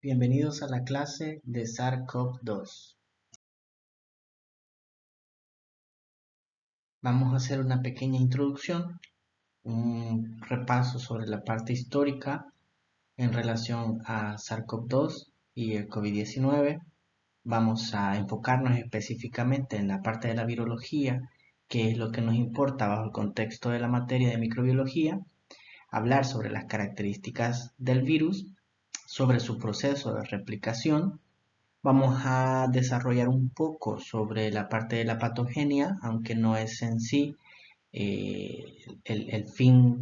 Bienvenidos a la clase de SARS-CoV-2. Vamos a hacer una pequeña introducción, un repaso sobre la parte histórica en relación a SARS-CoV-2 y el COVID-19. Vamos a enfocarnos específicamente en la parte de la virología, que es lo que nos importa bajo el contexto de la materia de microbiología, hablar sobre las características del virus, sobre su proceso de replicación. Vamos a desarrollar un poco sobre la parte de la patogenia, aunque no es en sí el fin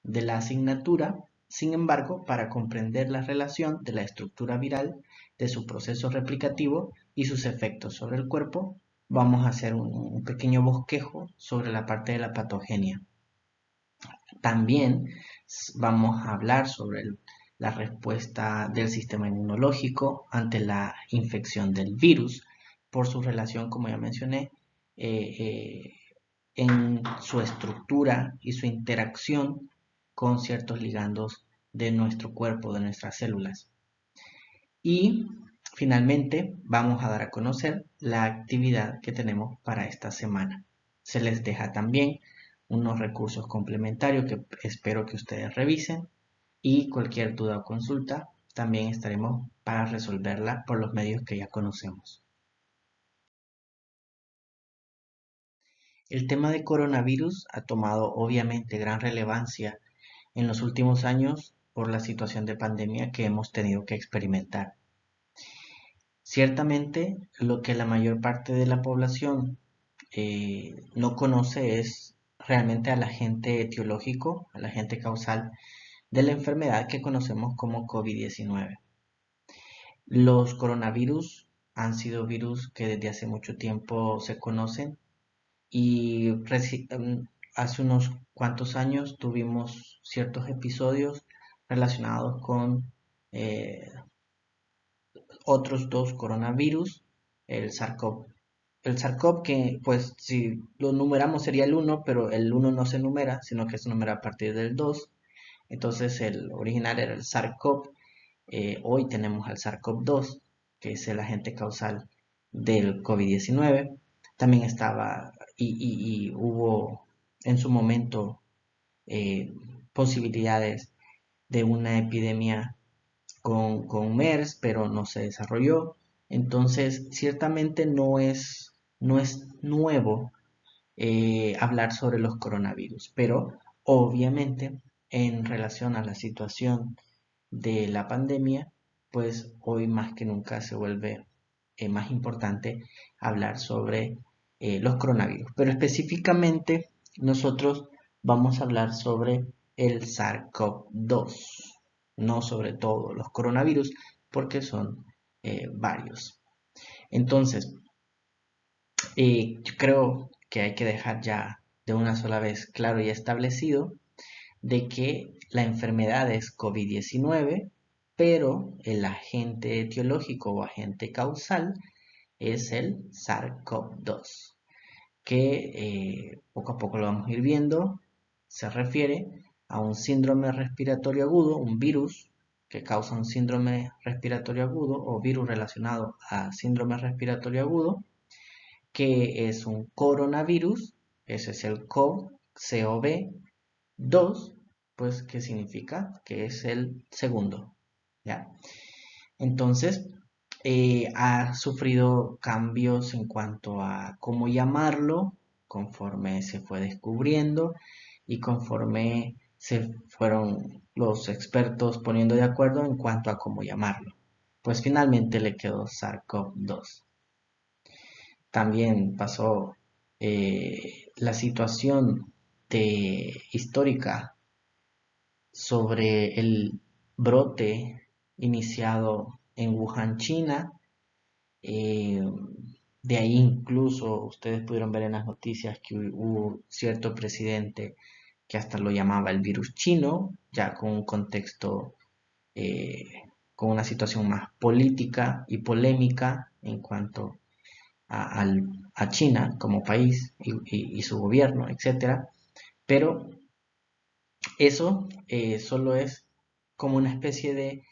de la asignatura. Sin embargo, para comprender la relación de la estructura viral, de su proceso replicativo y sus efectos sobre el cuerpo, vamos a hacer un pequeño bosquejo sobre la parte de la patogenia. También vamos a hablar sobre la respuesta del sistema inmunológico ante la infección del virus por su relación, como ya mencioné, en su estructura y su interacción con ciertos ligandos de nuestro cuerpo, de nuestras células. Y finalmente vamos a dar a conocer la actividad que tenemos para esta semana. Se les deja también unos recursos complementarios que espero que ustedes revisen, y cualquier duda o consulta también estaremos para resolverla por los medios que ya conocemos. El tema de coronavirus ha tomado obviamente gran relevancia en los últimos años por la situación de pandemia que hemos tenido que experimentar. Ciertamente, lo que la mayor parte de la población no conoce es realmente al agente etiológico, al agente causal de la enfermedad que conocemos como COVID-19. Los coronavirus han sido virus que desde hace mucho tiempo se conocen y hace unos cuantos años tuvimos ciertos episodios relacionados con otros dos coronavirus, el SARS-CoV. El SARS-CoV que pues si lo numeramos sería el 1, pero el 1 no se numera, sino que se numera a partir del 2. Entonces el original era el SARS-CoV. Hoy tenemos al SARS-CoV-2, que es el agente causal del COVID-19. También estaba y hubo en su momento posibilidades de una epidemia con MERS, pero no se desarrolló. Entonces, ciertamente no es nuevo hablar sobre los coronavirus, pero obviamente en relación a la situación de la pandemia, pues hoy más que nunca se vuelve más importante hablar sobre los coronavirus. Pero específicamente nosotros vamos a hablar sobre el SARS-CoV-2, no sobre todos los coronavirus, porque son varios. Entonces, yo creo que hay que dejar ya de una sola vez claro y establecido de que la enfermedad es COVID-19, pero el agente etiológico o agente causal es el SARS-CoV-2, que poco a poco lo vamos a ir viendo. Se refiere a un síndrome respiratorio agudo, un virus que causa un síndrome respiratorio agudo o virus relacionado a síndrome respiratorio agudo, que es un coronavirus, ese es el CoV-2, pues que significa que es el segundo, ¿ya? Entonces, ha sufrido cambios en cuanto a cómo llamarlo, conforme se fue descubriendo y conforme se fueron los expertos poniendo de acuerdo en cuanto a cómo llamarlo. Pues finalmente le quedó SARS-CoV-2. También pasó la situación histórica sobre el brote iniciado en Wuhan, China. Eh, de ahí incluso ustedes pudieron ver en las noticias que hubo cierto presidente que hasta lo llamaba el virus chino, ya con un contexto, eh, con una situación más política y polémica en cuanto a China como país y su gobierno, etcétera. Pero eso solo es como una especie de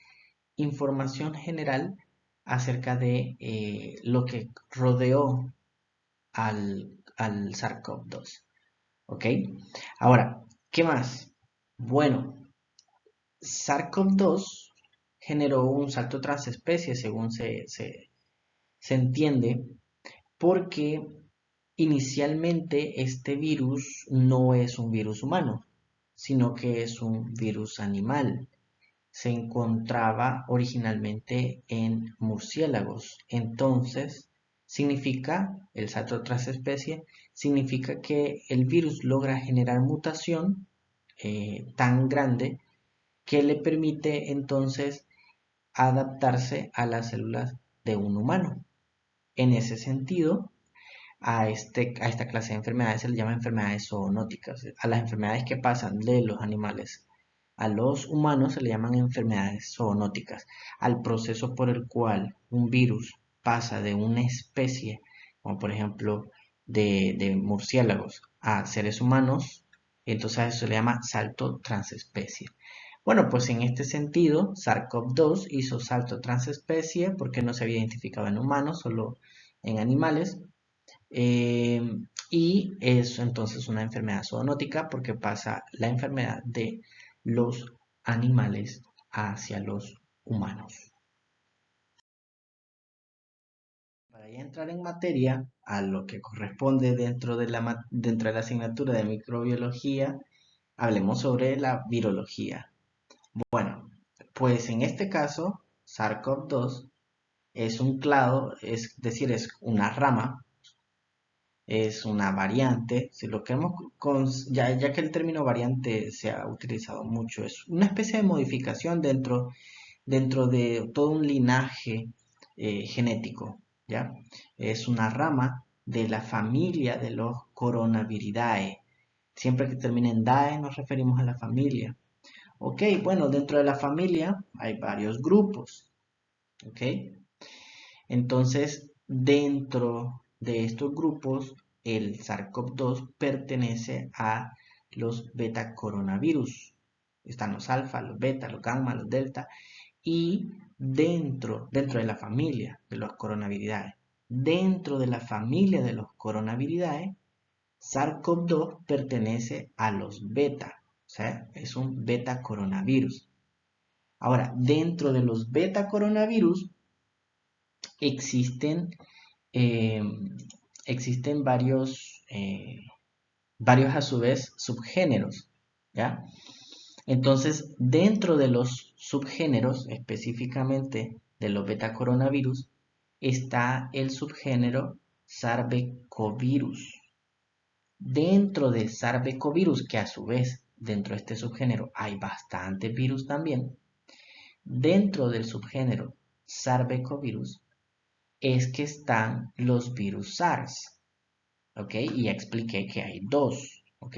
información general acerca de lo que rodeó al SARS-CoV-2. ¿Ok? Ahora, ¿qué más? Bueno, SARS-CoV-2 generó un salto transespecie, según se entiende, porque inicialmente este virus no es un virus humano, sino que es un virus animal. Se encontraba originalmente en murciélagos. Entonces, significa, el salto transespecie, significa que el virus logra generar mutación tan grande que le permite entonces adaptarse a las células de un humano. En ese sentido, a esta clase de enfermedades se le llama enfermedades zoonóticas. A las enfermedades que pasan de los animales a los humanos se le llaman enfermedades zoonóticas. Al proceso por el cual un virus pasa de una especie, como por ejemplo de murciélagos, a seres humanos, entonces a eso se le llama salto transespecie. Bueno, pues en este sentido, SARS-CoV-2 hizo salto transespecie porque no se había identificado en humanos, solo en animales. Eh, y es entonces una enfermedad zoonótica porque pasa la enfermedad de los animales hacia los humanos. Para ya entrar en materia, a lo que corresponde dentro de la asignatura de microbiología, hablemos sobre la virología. Bueno, pues en este caso, SARS-CoV-2 es un clado, es decir, es una rama, es una variante. Si lo queremos ya que el término variante se ha utilizado mucho, es una especie de modificación dentro de todo un linaje genético, ¿ya? Es una rama de la familia de los coronaviridae. Siempre que termine en DAE nos referimos a la familia. Ok, bueno, dentro de la familia hay varios grupos, ok. Entonces, dentro de estos grupos, el SARS-CoV-2 pertenece a los beta coronavirus. Están los alfa, los beta, los gamma, los delta. Y dentro de la familia de los coronaviridae, dentro de la familia de los coronaviridae, SARS-CoV-2 pertenece a los beta, o sea, es un beta coronavirus. Ahora, dentro de los beta coronavirus existen, eh, existen varios a su vez subgéneros, ¿ya? Entonces, dentro de los subgéneros, específicamente de los betacoronavirus, está el subgénero Sarbecovirus. Dentro de Sarbecovirus, que a su vez dentro de este subgénero hay bastantes virus también, dentro del subgénero Sarbecovirus es que están los virus SARS, ¿ok? Y ya expliqué que hay dos, ¿ok?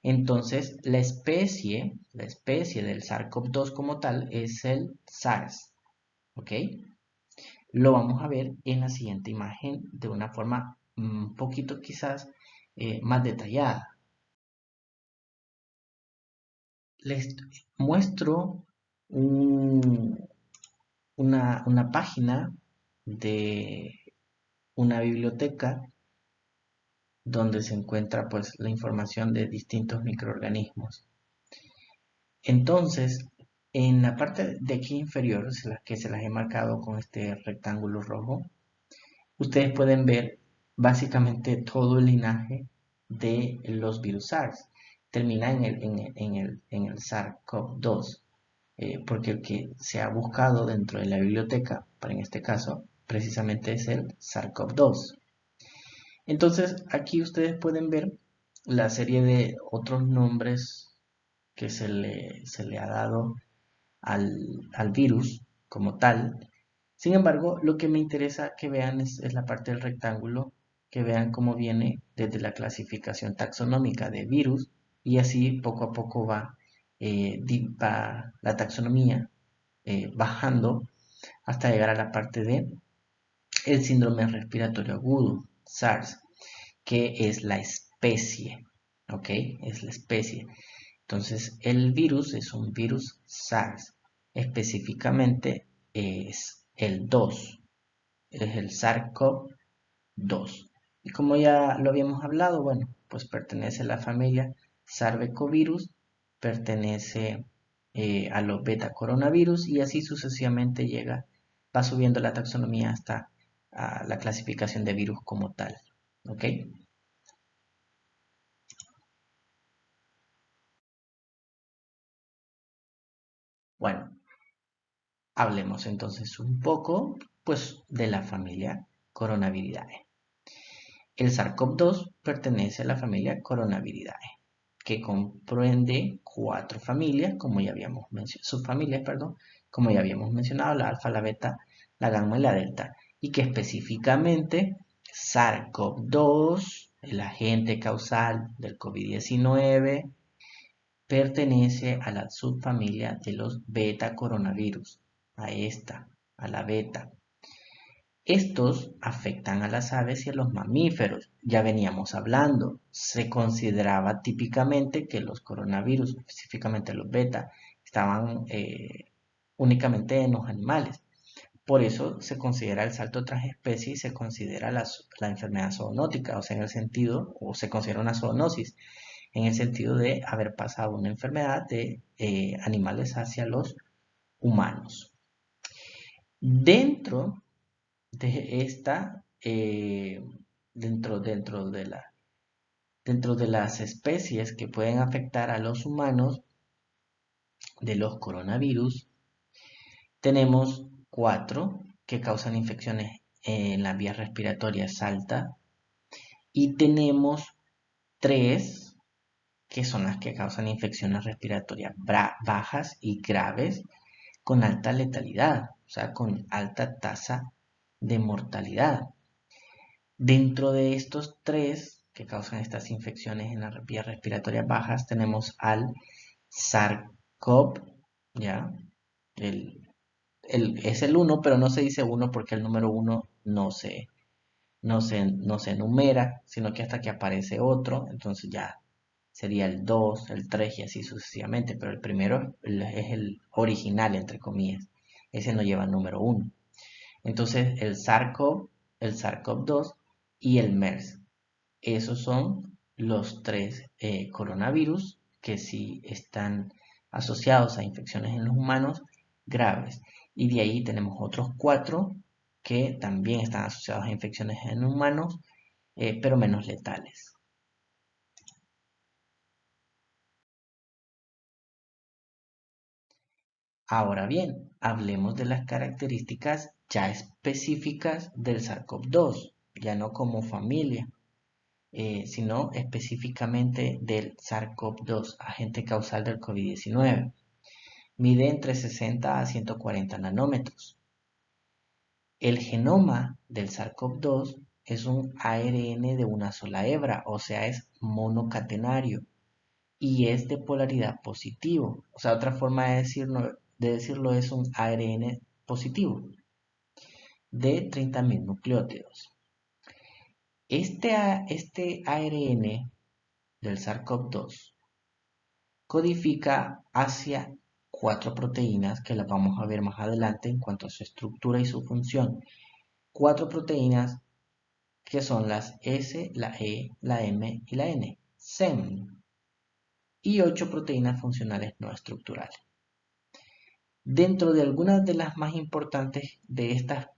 Entonces, la especie del SARS-CoV-2 como tal es el SARS, ¿ok? Lo vamos a ver en la siguiente imagen de una forma un poquito quizás más detallada. Les muestro una página de una biblioteca donde se encuentra pues la información de distintos microorganismos. Entonces, en la parte de aquí inferior, que se las he marcado con este rectángulo rojo, ustedes pueden ver básicamente todo el linaje de los virus SARS. Termina en el SARS-CoV-2, porque el que se ha buscado dentro de la biblioteca, para en este caso, precisamente es el SARS-CoV-2. Entonces, aquí ustedes pueden ver la serie de otros nombres que se le ha dado al virus como tal. Sin embargo, lo que me interesa que vean es la parte del rectángulo, que vean cómo viene desde la clasificación taxonómica de virus y así poco a poco va la taxonomía bajando hasta llegar a la parte de el síndrome respiratorio agudo, SARS, que es la especie, ¿ok? Es la especie. Entonces, el virus es un virus SARS. específicamente es el 2, es el SARS-CoV-2. Y como ya lo habíamos hablado, bueno, pues pertenece a la familia Sarbecovirus, pertenece a los beta coronavirus y así sucesivamente va subiendo la taxonomía hasta la clasificación de virus como tal. ¿Ok? Bueno, hablemos entonces un poco, pues, de la familia Coronaviridae. El SARS-CoV-2 pertenece a la familia Coronaviridae, que comprende cuatro familias, como ya habíamos mencionado, subfamilias, perdón, como ya habíamos mencionado, la alfa, la beta, la gamma y la delta, y que específicamente SARS-CoV-2, el agente causal del COVID-19, pertenece a la subfamilia de los beta coronavirus, a la beta. Estos afectan a las aves y a los mamíferos. Ya veníamos hablando. Se consideraba típicamente que los coronavirus, específicamente los beta, estaban únicamente en los animales. Por eso se considera el salto transespecie y se considera la enfermedad zoonótica, o sea, en el sentido, o se considera una zoonosis, en el sentido de haber pasado una enfermedad de animales hacia los humanos. Dentro de esta, dentro de las especies que pueden afectar a los humanos de los coronavirus, tenemos cuatro que causan infecciones en las vías respiratorias altas y tenemos tres que son las que causan infecciones respiratorias bajas y graves con alta letalidad, o sea, con alta tasa de mortalidad. Dentro de estos tres que causan estas infecciones en las vías respiratorias bajas, tenemos al SARS-CoV, ¿ya? El, es el uno, pero no se dice uno porque el número uno no se enumera, sino que hasta que aparece otro, entonces ya sería el 2, el 3 y así sucesivamente, pero el primero es el original, entre comillas. Ese no lleva el número uno. Entonces el SARS-CoV-2 y el MERS. Esos son los tres coronavirus que sí están asociados a infecciones en los humanos graves. Y de ahí tenemos otros cuatro que también están asociados a infecciones en humanos, pero menos letales. Ahora bien, hablemos de las características ya específicas del SARS-CoV-2, ya no como familia, sino específicamente del SARS-CoV-2, agente causal del COVID-19. Mide entre 60 a 140 nanómetros. El genoma del SARS-CoV-2 es un ARN de una sola hebra, o sea, es monocatenario y es de polaridad positivo. O sea, otra forma de decirlo es un ARN positivo de 30.000 nucleótidos. Este ARN del SARS-CoV-2 codifica hacia cuatro proteínas que las vamos a ver más adelante en cuanto a su estructura y su función. Cuatro proteínas que son las S, la E, la M y la N, SEM, y ocho proteínas funcionales no estructurales. Dentro de algunas de las más importantes de estas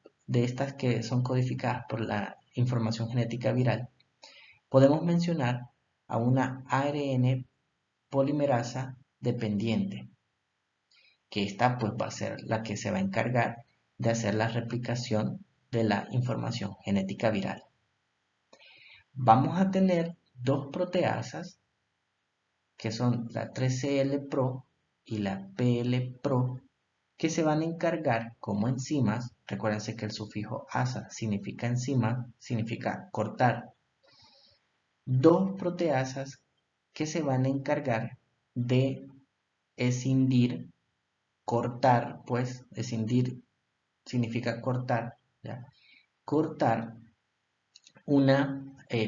que son codificadas por la información genética viral, podemos mencionar a una ARN polimerasa dependiente, que esta pues va a ser la que se va a encargar de hacer la replicación de la información genética viral. Vamos a tener dos proteasas que son la 3CL-Pro y la PL-Pro, que se van a encargar como enzimas. Recuérdense que el sufijo asa significa enzima, significa cortar. Dos proteasas que se van a encargar de escindir, cortar, pues escindir significa cortar, ¿ya? Cortar una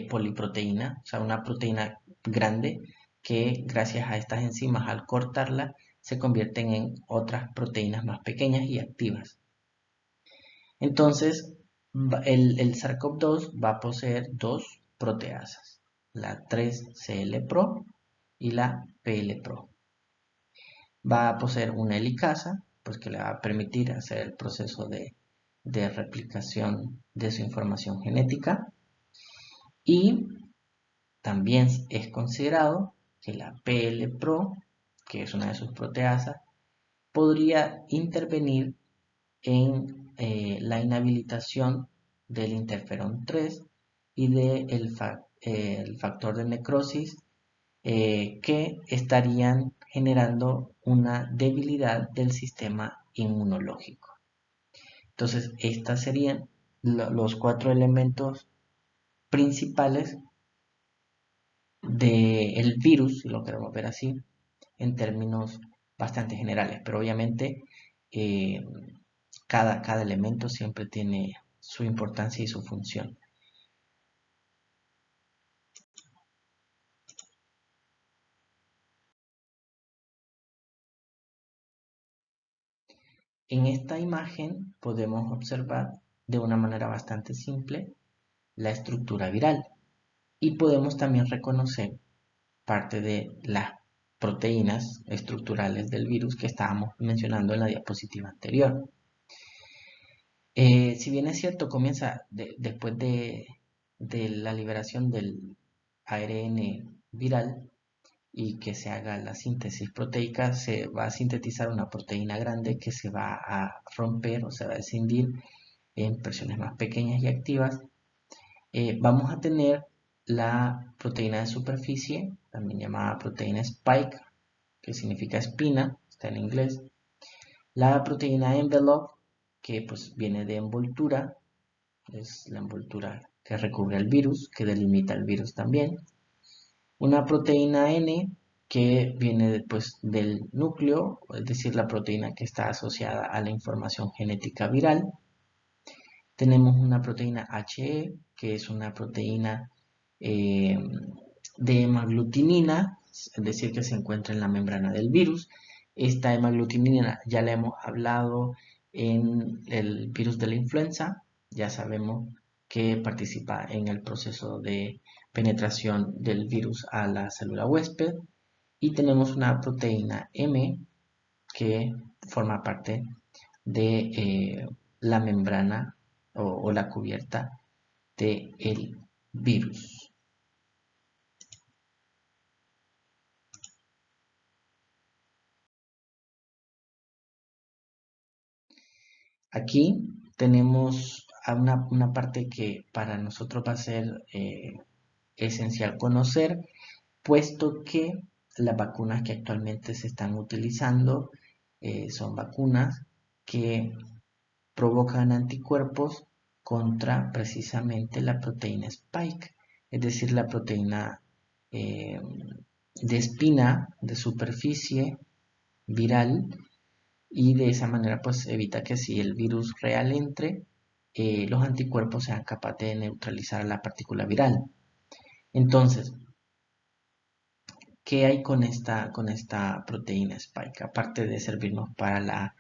poliproteína, o sea, una proteína grande que gracias a estas enzimas al cortarla se convierten en otras proteínas más pequeñas y activas. Entonces, el SARS-CoV-2 va a poseer dos proteasas, la 3CL-Pro y la PL-Pro. Va a poseer una helicasa, pues que le va a permitir hacer el proceso de replicación de su información genética. Y también es considerado que la PL-Pro, que es una de sus proteasas, podría intervenir en la inhabilitación del interferón 3 y del el factor de necrosis que estarían generando una debilidad del sistema inmunológico. Entonces, estos serían los cuatro elementos principales del virus, si lo queremos ver así, en términos bastante generales, pero obviamente eh, cada elemento siempre tiene su importancia y su función. En esta imagen podemos observar de una manera bastante simple la estructura viral y podemos también reconocer parte de las proteínas estructurales del virus que estábamos mencionando en la diapositiva anterior. Si bien es cierto, comienza después de la liberación del ARN viral y que se haga la síntesis proteica, se va a sintetizar una proteína grande que se va a romper o se va a escindir en presiones más pequeñas y activas. Vamos a tener la proteína de superficie, también llamada proteína spike, que significa espina, está en inglés. La proteína envelope, que pues viene de envoltura, es la envoltura que recubre el virus, que delimita el virus también. Una proteína N, que viene después del núcleo, es decir, la proteína que está asociada a la información genética viral. Tenemos una proteína HE, que es una proteína eh, de hemaglutinina, es decir, que se encuentra en la membrana del virus. Esta hemaglutinina ya la hemos hablado en el virus de la influenza, ya sabemos que participa en el proceso de penetración del virus a la célula huésped. Y tenemos una proteína M que forma parte de la membrana o la cubierta del virus. Aquí tenemos una parte que para nosotros va a ser esencial conocer, puesto que las vacunas que actualmente se están utilizando son vacunas que provocan anticuerpos contra precisamente la proteína spike, es decir, la proteína eh, de espina, de superficie viral, y de esa manera pues evita que si el virus real entre, los anticuerpos sean capaces de neutralizar la partícula viral. Entonces, ¿qué hay con esta proteína spike? Aparte de servirnos para la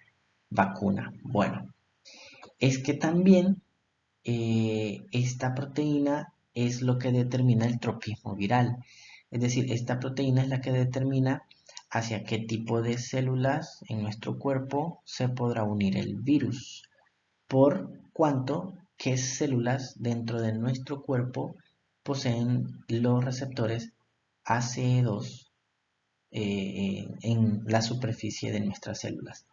vacuna. Bueno, es que también esta proteína es lo que determina el tropismo viral. Es decir, esta proteína es la que determina hacia qué tipo de células en nuestro cuerpo se podrá unir el virus, por cuanto qué células dentro de nuestro cuerpo poseen los receptores ACE2 en la superficie de nuestras células.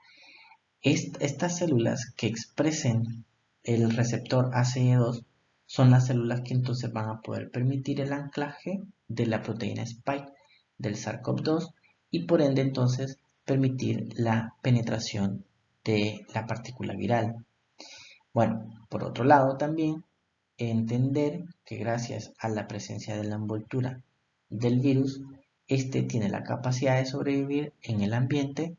Estas células que expresen el receptor ACE2 son las células que entonces van a poder permitir el anclaje de la proteína spike del SARS-CoV-2 y por ende entonces permitir la penetración de la partícula viral. Bueno, por otro lado también entender que gracias a la presencia de la envoltura del virus, este tiene la capacidad de sobrevivir en el ambiente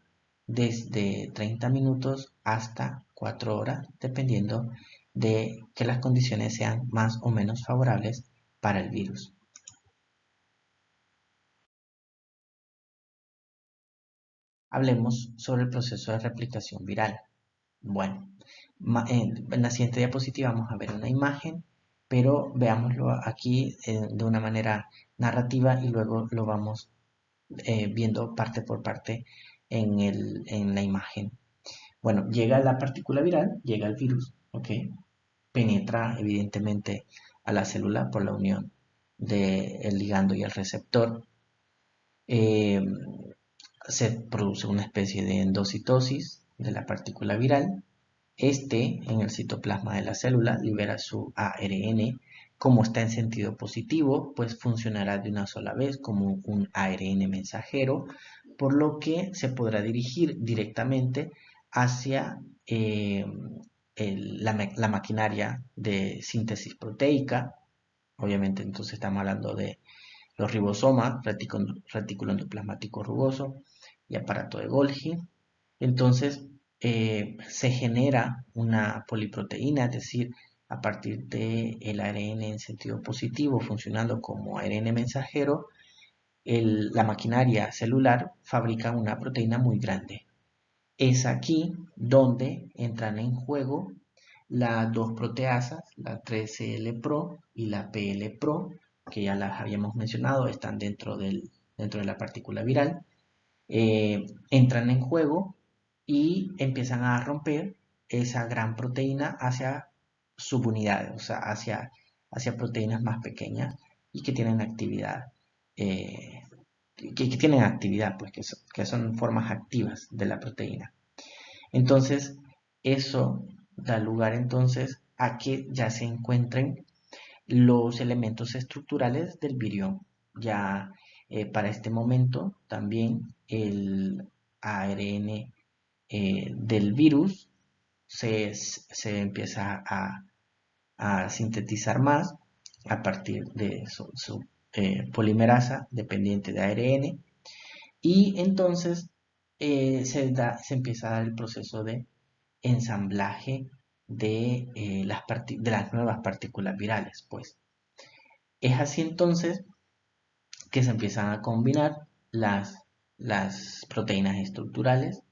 desde 30 minutos hasta 4 horas, dependiendo de que las condiciones sean más o menos favorables para el virus. hablemos sobre el proceso de replicación viral. Bueno, en la siguiente diapositiva vamos a ver una imagen, pero veámoslo aquí de una manera narrativa y luego lo vamos viendo parte por parte en la imagen. Bueno, llega la partícula viral, llega el virus, ¿ok? Penetra evidentemente a la célula por la unión del ligando y el receptor. Eh, Se produce una especie de endocitosis de la partícula viral. En el citoplasma de la célula, libera su ARN. Como está en sentido positivo, pues funcionará de una sola vez como un ARN mensajero, por lo que se podrá dirigir directamente hacia la maquinaria de síntesis proteica. Obviamente, entonces estamos hablando de los ribosomas, retículo endoplasmático rugoso y aparato de Golgi. Entonces, se genera una poliproteína, es decir, a partir del ARN en sentido positivo, funcionando como ARN mensajero, la maquinaria celular fabrica una proteína muy grande. Es aquí donde entran en juego las dos proteasas, la 3CL-Pro y la PL-Pro, que ya las habíamos mencionado, están dentro de la partícula viral. Entran en juego y empiezan a romper esa gran proteína hacia subunidades, o sea, hacia proteínas más pequeñas y que tienen actividad, eh, tienen actividad, pues que son formas activas de la proteína. Entonces, eso da lugar entonces a que ya se encuentren los elementos estructurales del virión. Ya para este momento también el ARN del virus se empieza a sintetizar más a partir de su polimerasa dependiente de ARN y entonces se empieza a dar el proceso de ensamblaje de las nuevas partículas virales, pues. Es así entonces que se empiezan a combinar las proteínas estructurales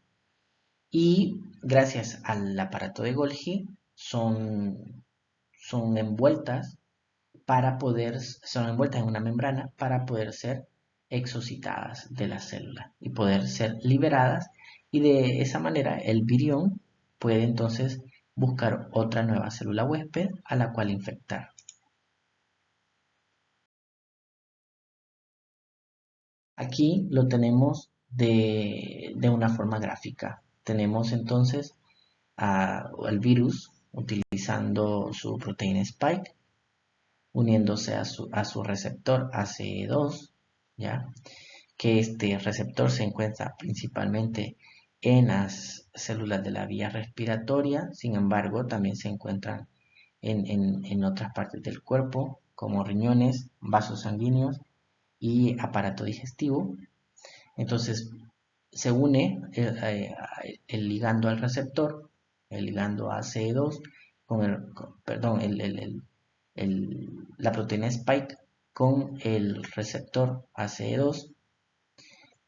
y gracias al aparato de Golgi son envueltas son envueltas en una membrana para poder ser exocitadas de la célula y poder ser liberadas y de esa manera el virión puede entonces buscar otra nueva célula huésped a la cual infectar. Aquí lo tenemos de una forma gráfica. Tenemos entonces al virus utilizando su proteína spike, uniéndose a su receptor ACE2, ¿ya? Que este receptor se encuentra principalmente en las células de la vía respiratoria, sin embargo, también se encuentran en otras partes del cuerpo, como riñones, vasos sanguíneos y aparato digestivo. Entonces, se une el ligando al receptor, el ligando ACE2, perdón, la proteína spike con el receptor ACE2.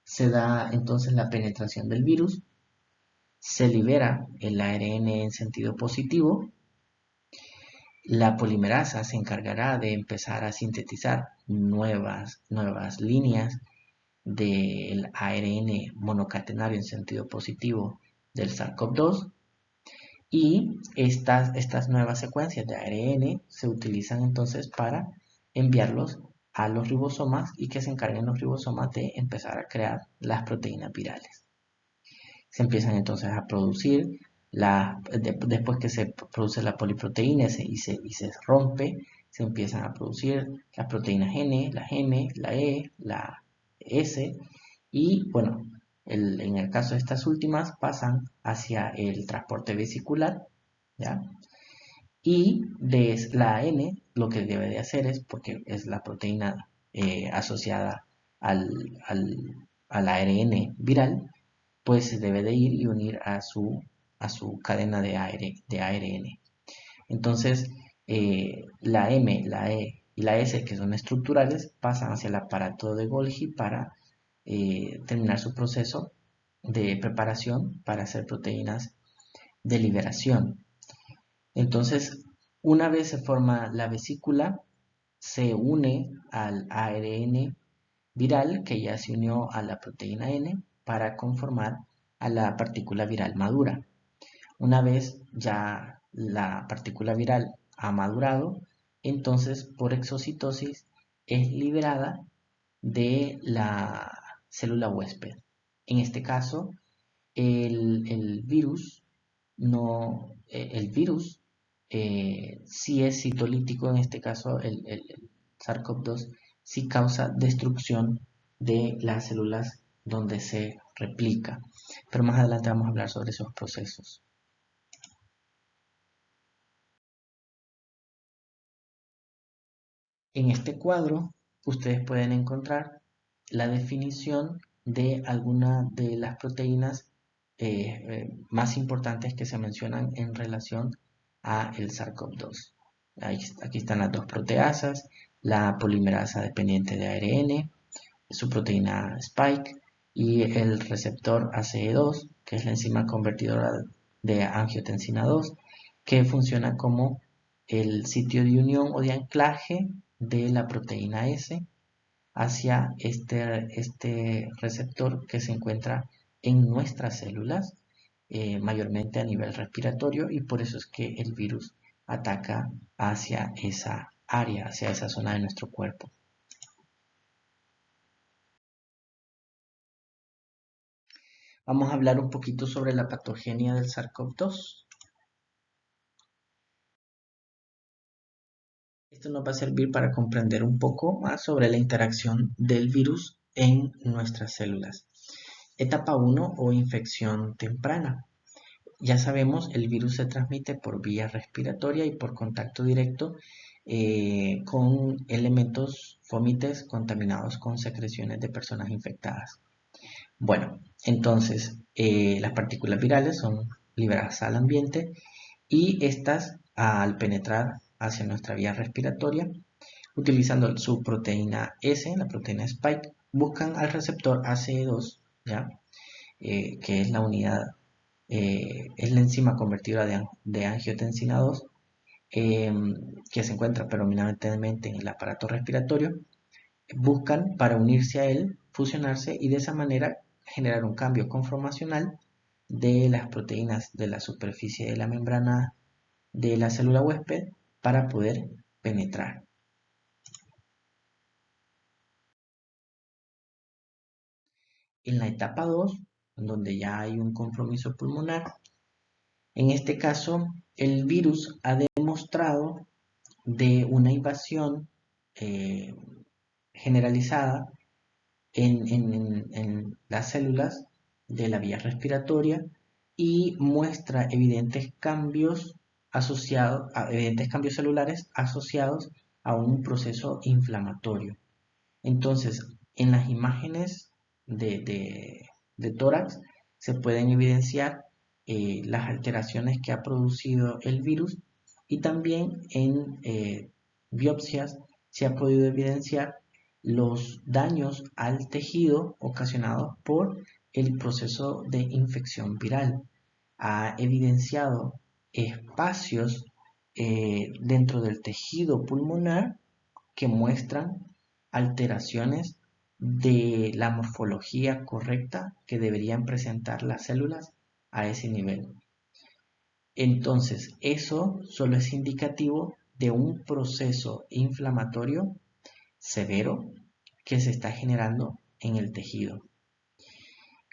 Se da entonces la penetración del virus, se libera el ARN en sentido positivo, la polimerasa se encargará de empezar a sintetizar nuevas líneas del ARN monocatenario en sentido positivo del SARS-CoV-2 y estas nuevas secuencias de ARN se utilizan entonces para enviarlos a los ribosomas y que se encarguen los ribosomas de empezar a crear las proteínas virales. Se empiezan entonces a producir, después que se produce la poliproteína y se rompe, se empiezan a producir las proteínas N, la M, la E, la S y bueno, en el caso de estas últimas pasan hacia el transporte vesicular, ¿ya? Y de la N lo que debe de hacer es, porque es la proteína asociada al, al, al ARN viral, pues se debe de ir y unir a su cadena de ARN. Entonces, la M, la E y la S, que son estructurales, pasan hacia el aparato de Golgi para terminar su proceso de preparación para hacer proteínas de liberación. Entonces, una vez se forma la vesícula, se une al ARN viral que ya se unió a la proteína N para conformar a la partícula viral madura. Una vez ya la partícula viral ha madurado, entonces por exocitosis es liberada de la célula huésped. En este caso, el virus no, el virus sí es citolítico, en este caso el SARS-CoV-2 sí causa destrucción de las células donde se replica. Pero más adelante vamos a hablar sobre esos procesos. En este cuadro ustedes pueden encontrar la definición de algunas de las proteínas más importantes que se mencionan en relación a el SARS-CoV-2. Aquí están las dos proteasas, la polimerasa dependiente de ARN, su proteína Spike y el receptor ACE2, que es la enzima convertidora de angiotensina 2, que funciona como el sitio de unión o de anclaje de la proteína S hacia este receptor que se encuentra en nuestras células, mayormente a nivel respiratorio, y por eso es que el virus ataca hacia esa área, hacia esa zona de nuestro cuerpo. Vamos a hablar un poquito sobre la patogenia del SARS-CoV-2. Esto nos va a servir para comprender un poco más sobre la interacción del virus en nuestras células. Etapa 1 o infección temprana. Ya sabemos, el virus se transmite por vía respiratoria y por contacto directo con elementos fómites contaminados con secreciones de personas infectadas. Bueno, entonces las partículas virales son liberadas al ambiente y estas, al penetrar hacia nuestra vía respiratoria, utilizando su proteína S, la proteína Spike, buscan al receptor ACE2, ¿ya? Que es la unidad, es la enzima convertidora de angiotensina 2, que se encuentra predominantemente en el aparato respiratorio, buscan para unirse a él, fusionarse y de esa manera generar un cambio conformacional de las proteínas de la superficie de la membrana de la célula huésped para poder penetrar. En la etapa 2, donde ya hay un compromiso pulmonar, en este caso el virus ha demostrado de una invasión eh, generalizada en las células de la vía respiratoria y muestra evidentes cambios evidentes cambios celulares asociados a un proceso inflamatorio. Entonces, en las imágenes de tórax se pueden evidenciar las alteraciones que ha producido el virus y también en biopsias se ha podido evidenciar los daños al tejido ocasionados por el proceso de infección viral. Ha evidenciado espacios dentro del tejido pulmonar que muestran alteraciones de la morfología correcta que deberían presentar las células a ese nivel. Entonces, eso solo es indicativo de un proceso inflamatorio severo que se está generando en el tejido.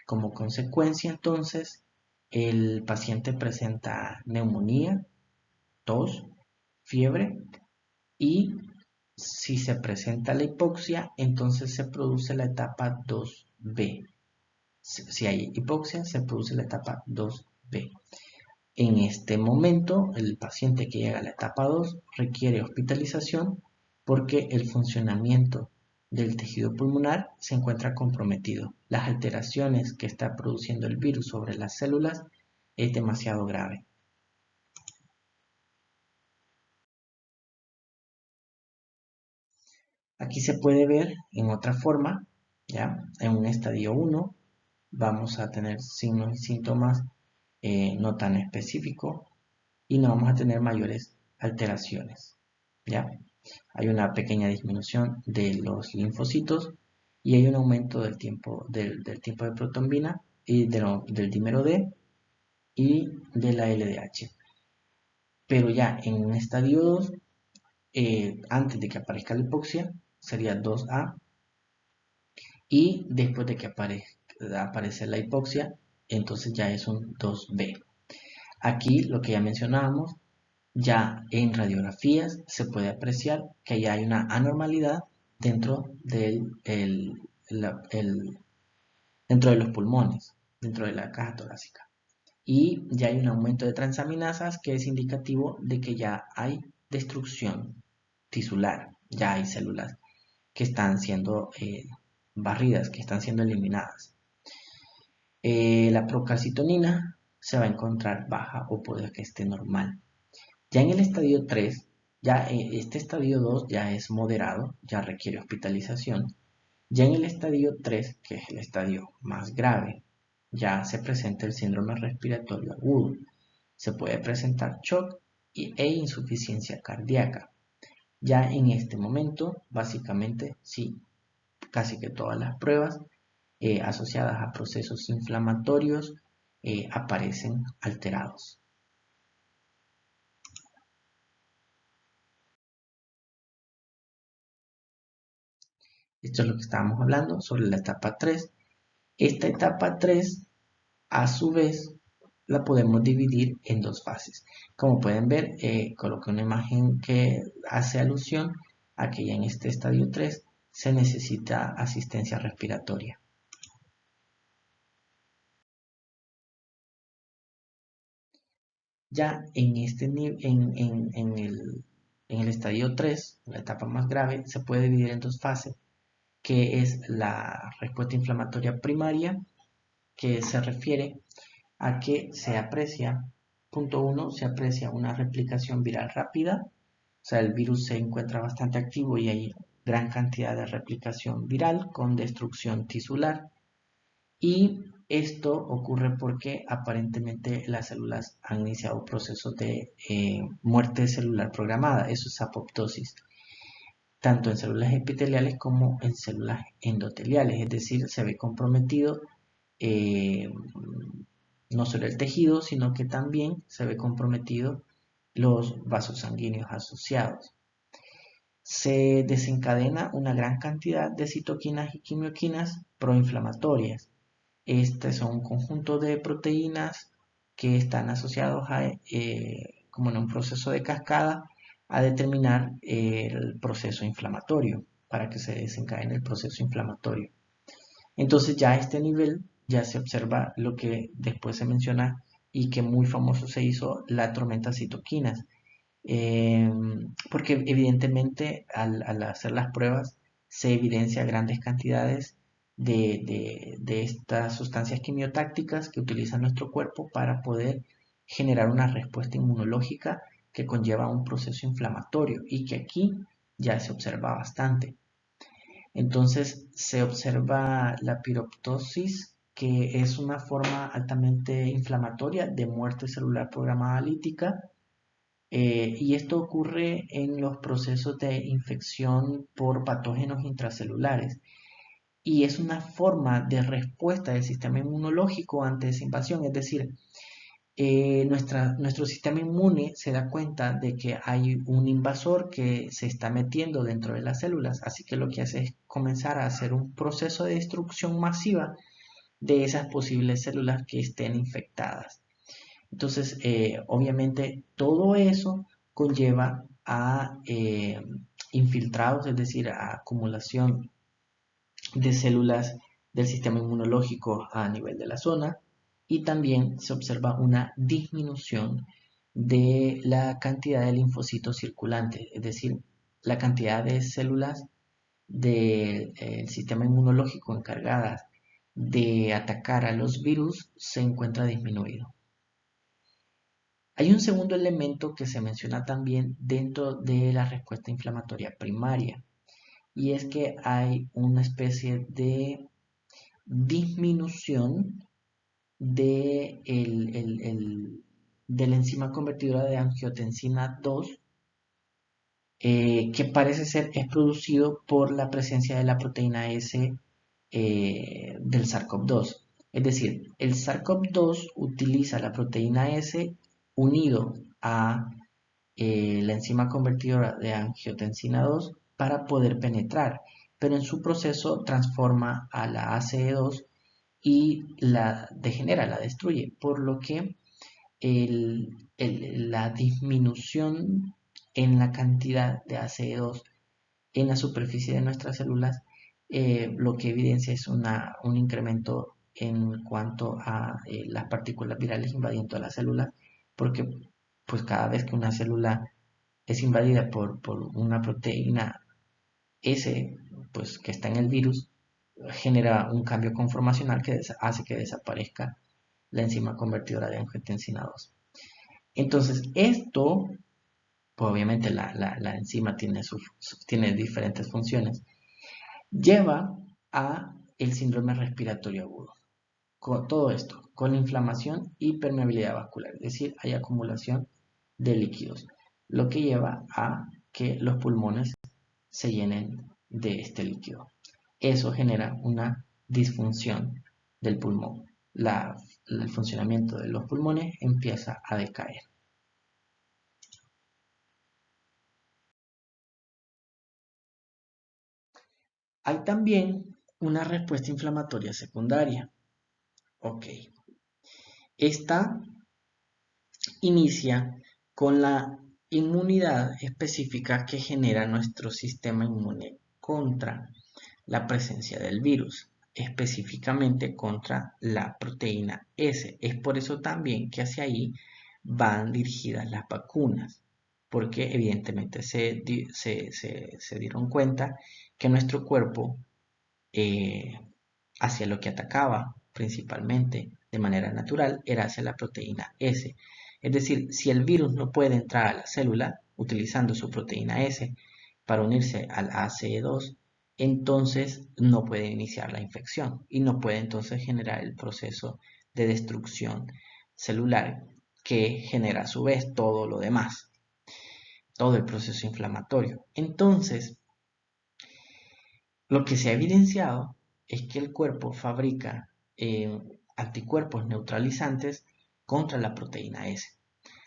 Como consecuencia, entonces, el paciente presenta neumonía, tos, fiebre y si se presenta la hipoxia, entonces se produce la etapa 2B. Si hay hipoxia, se produce la etapa 2B. En este momento, el paciente que llega a la etapa 2 requiere hospitalización porque el funcionamiento del tejido pulmonar se encuentra comprometido. Las alteraciones que está produciendo el virus sobre las células es demasiado grave. Aquí se puede ver en otra forma, ¿ya? En un estadio 1, vamos a tener signos y síntomas no tan específicos y no vamos a tener mayores alteraciones. ¿Ya? Hay una pequeña disminución de los linfocitos y hay un aumento del tiempo de protombina y del dímero D y de la LDH. Pero ya en un estadio 2, antes de que aparezca la hipoxia, sería 2A, y después de que aparece la hipoxia, entonces ya es un 2B. Aquí lo que ya mencionábamos, ya en radiografías se puede apreciar que ya hay una anormalidad dentro dentro de los pulmones, dentro de la caja torácica. Y ya hay un aumento de transaminasas que es indicativo de que ya hay destrucción tisular, ya hay células que están siendo barridas, que están siendo eliminadas. La procalcitonina se va a encontrar baja o puede que esté normal. Ya en el estadio 3, ya este estadio 2 ya es moderado, ya requiere hospitalización. Ya en el estadio 3, que es el estadio más grave, ya se presenta el síndrome respiratorio agudo. Se puede presentar shock e insuficiencia cardíaca. Ya en este momento, básicamente, sí, casi que todas las pruebas asociadas a procesos inflamatorios aparecen alterados. Esto es lo que estábamos hablando sobre la etapa 3. Esta etapa 3, a su vez, la podemos dividir en dos fases. Como pueden ver, coloqué una imagen que hace alusión a que ya en este estadio 3 se necesita asistencia respiratoria. Ya en el estadio 3, la etapa más grave, se puede dividir en dos fases, que es la respuesta inflamatoria primaria, que se refiere a que se aprecia, punto 1, se aprecia una replicación viral rápida, o sea, el virus se encuentra bastante activo y hay gran cantidad de replicación viral con destrucción tisular. Y esto ocurre porque aparentemente las células han iniciado procesos de muerte celular programada, eso es apoptosis, tanto en células epiteliales como en células endoteliales, es decir, se ve comprometido eh, no solo el tejido, sino que también se ve comprometido los vasos sanguíneos asociados. Se desencadena una gran cantidad de citoquinas y quimioquinas proinflamatorias. Este son un conjunto de proteínas que están asociados como en un proceso de cascada, a determinar el proceso inflamatorio, para que se desencadene el proceso inflamatorio. Entonces ya a este nivel ya se observa lo que después se menciona y que muy famoso se hizo, la tormenta de citoquinas. Porque evidentemente al hacer las pruebas se evidencia grandes cantidades de estas sustancias quimiotácticas que utiliza nuestro cuerpo para poder generar una respuesta inmunológica que conlleva un proceso inflamatorio y que aquí ya se observa bastante. Entonces se observa la piroptosis, que es una forma altamente inflamatoria de muerte celular programada lítica, y esto ocurre en los procesos de infección por patógenos intracelulares. Y es una forma de respuesta del sistema inmunológico ante esa invasión, es decir, nuestro sistema inmune se da cuenta de que hay un invasor que se está metiendo dentro de las células, así que lo que hace es comenzar a hacer un proceso de destrucción masiva de esas posibles células que estén infectadas. Entonces, obviamente, todo eso conlleva a infiltrados, es decir, a acumulación de células del sistema inmunológico a nivel de la zona, y también se observa una disminución de la cantidad de linfocitos circulantes, es decir, la cantidad de células del sistema inmunológico encargadas de atacar a los virus se encuentra disminuido. Hay un segundo elemento que se menciona también dentro de la respuesta inflamatoria primaria, y es que hay una especie de disminución de la enzima convertidora de angiotensina 2, que parece ser es producido por la presencia de la proteína S del SARS-CoV-2. Es decir, el SARS-CoV-2 utiliza la proteína S unido a la enzima convertidora de angiotensina 2 para poder penetrar, pero en su proceso transforma a la ACE2 y la degenera, la destruye, por lo que la disminución en la cantidad de ACE2 en la superficie de nuestras células, lo que evidencia es un incremento en cuanto a las partículas virales invadiendo a las células, porque pues cada vez que una célula es invadida por una proteína S, pues que está en el virus, genera un cambio conformacional que hace que desaparezca la enzima convertidora de angiotensina 2. Entonces, esto, pues obviamente la enzima tiene diferentes funciones, lleva a el síndrome respiratorio agudo. Con todo esto, con la inflamación y permeabilidad vascular, es decir, hay acumulación de líquidos, lo que lleva a que los pulmones se llenen de este líquido. Eso genera una disfunción del pulmón. El funcionamiento de los pulmones empieza a decaer. Hay también una respuesta inflamatoria secundaria. Ok. Esta inicia con la inmunidad específica que genera nuestro sistema inmune contra la presencia del virus, específicamente contra la proteína S. Es por eso también que hacia ahí van dirigidas las vacunas, porque evidentemente se dieron cuenta que nuestro cuerpo, eh, hacia lo que atacaba principalmente de manera natural, era hacia la proteína S. Es decir, si el virus no puede entrar a la célula utilizando su proteína S para unirse al ACE2, entonces no puede iniciar la infección y no puede entonces generar el proceso de destrucción celular que genera a su vez todo lo demás, todo el proceso inflamatorio. Entonces, lo que se ha evidenciado es que el cuerpo fabrica anticuerpos neutralizantes contra la proteína S.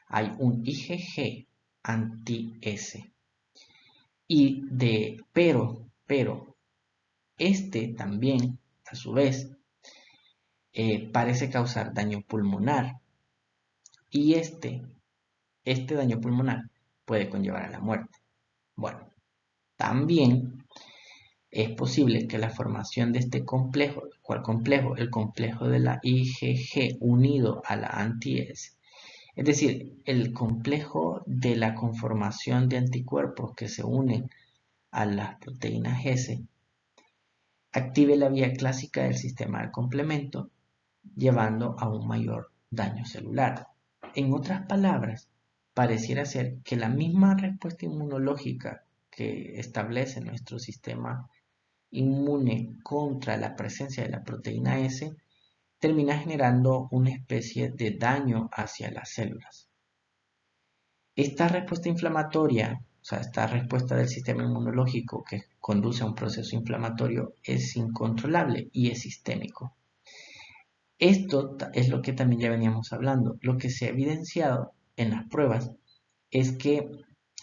Hay un IgG anti-S. Pero este también, a su vez, parece causar daño pulmonar. Y este daño pulmonar puede conllevar a la muerte. Bueno, también es posible que la formación de este complejo, ¿cuál complejo? El complejo de la IgG unido a la anti-S, es decir, el complejo de la conformación de anticuerpos que se unen a las proteínas S, active la vía clásica del sistema de complemento, llevando a un mayor daño celular. En otras palabras, pareciera ser que la misma respuesta inmunológica que establece nuestro sistema inmune contra la presencia de la proteína S termina generando una especie de daño hacia las células. Esta respuesta inflamatoria, o sea, esta respuesta del sistema inmunológico que conduce a un proceso inflamatorio es incontrolable y es sistémico. Esto es lo que también ya veníamos hablando. Lo que se ha evidenciado en las pruebas es que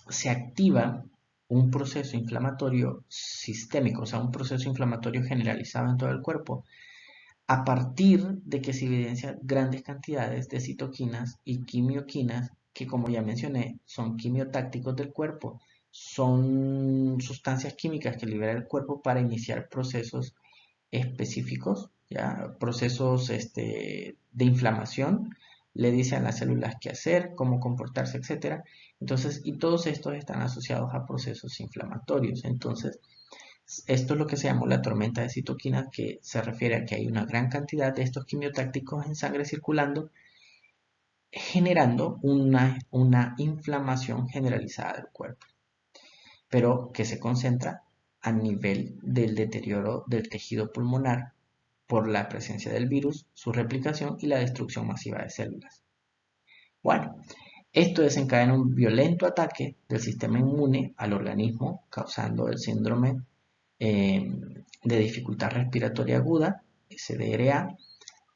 se activa un proceso inflamatorio sistémico, o sea, un proceso inflamatorio generalizado en todo el cuerpo, a partir de que se evidencian grandes cantidades de citoquinas y quimioquinas, que como ya mencioné, son quimiotácticos del cuerpo, son sustancias químicas que libera el cuerpo para iniciar procesos específicos, ¿ya? Procesos de inflamación, le dice a las células qué hacer, cómo comportarse, etc. Entonces, y todos estos están asociados a procesos inflamatorios. Entonces, esto es lo que se llama la tormenta de citoquinas, que se refiere a que hay una gran cantidad de estos quimiotácticos en sangre circulando, generando una inflamación generalizada del cuerpo, pero que se concentra a nivel del deterioro del tejido pulmonar por la presencia del virus, su replicación y la destrucción masiva de células. Bueno, esto desencadena un violento ataque del sistema inmune al organismo, causando el síndrome de dificultad respiratoria aguda, SDRA,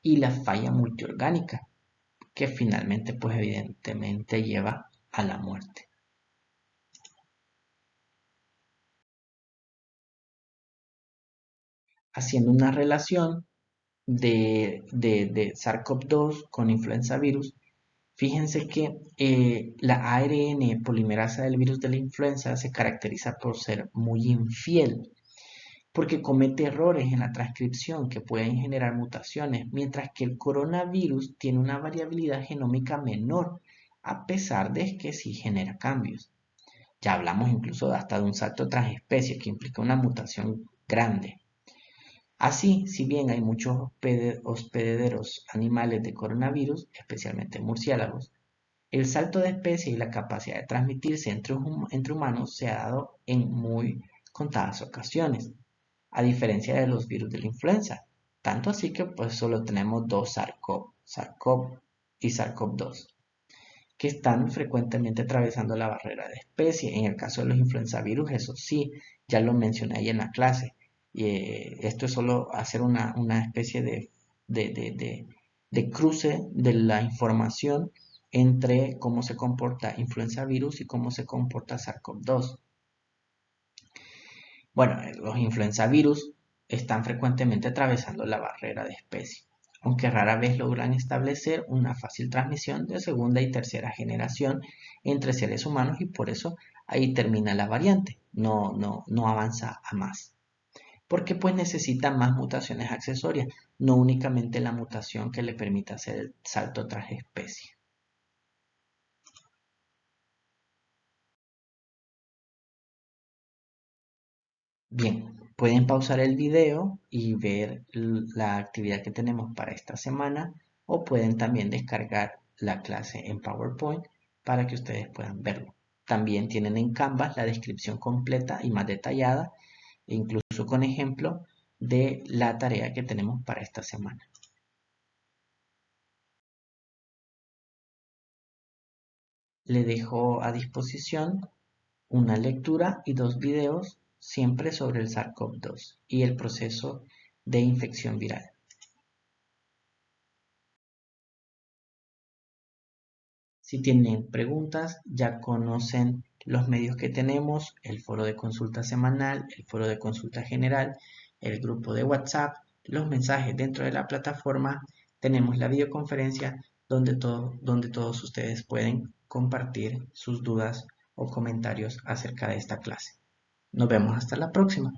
y la falla multiorgánica, que finalmente, pues evidentemente lleva a la muerte. Haciendo una relación de SARS-CoV-2 con influenza virus, fíjense que la ARN polimerasa del virus de la influenza se caracteriza por ser muy infiel, porque comete errores en la transcripción que pueden generar mutaciones, mientras que el coronavirus tiene una variabilidad genómica menor, a pesar de que sí genera cambios. Ya hablamos incluso hasta de un salto transespecie que implica una mutación grande. Así, si bien hay muchos hospederos animales de coronavirus, especialmente murciélagos, el salto de especie y la capacidad de transmitirse entre humanos se ha dado en muy contadas ocasiones, a diferencia de los virus de la influenza. Tanto así que pues solo tenemos dos SARS-CoV y SARS-CoV-2, que están frecuentemente atravesando la barrera de especie. En el caso de los influenzavirus, eso sí, ya lo mencioné ahí en la clase. Y, esto es solo hacer una especie de cruce de la información entre cómo se comporta influenza virus y cómo se comporta SARS-CoV-2. Bueno, los influenza virus están frecuentemente atravesando la barrera de especie, aunque rara vez logran establecer una fácil transmisión de segunda y tercera generación entre seres humanos y por eso ahí termina la variante, no avanza a más. Porque pues necesita más mutaciones accesorias, no únicamente la mutación que le permita hacer el salto tras especie. Bien, pueden pausar el video y ver la actividad que tenemos para esta semana o pueden también descargar la clase en PowerPoint para que ustedes puedan verlo. También tienen en Canvas la descripción completa y más detallada, e incluso con ejemplo de la tarea que tenemos para esta semana. Le dejo a disposición una lectura y dos videos siempre sobre el SARS-CoV-2 y el proceso de infección viral. Si tienen preguntas, ya conocen los medios que tenemos, el foro de consulta semanal, el foro de consulta general, el grupo de WhatsApp, los mensajes dentro de la plataforma, tenemos la videoconferencia donde todos ustedes pueden compartir sus dudas o comentarios acerca de esta clase. Nos vemos hasta la próxima.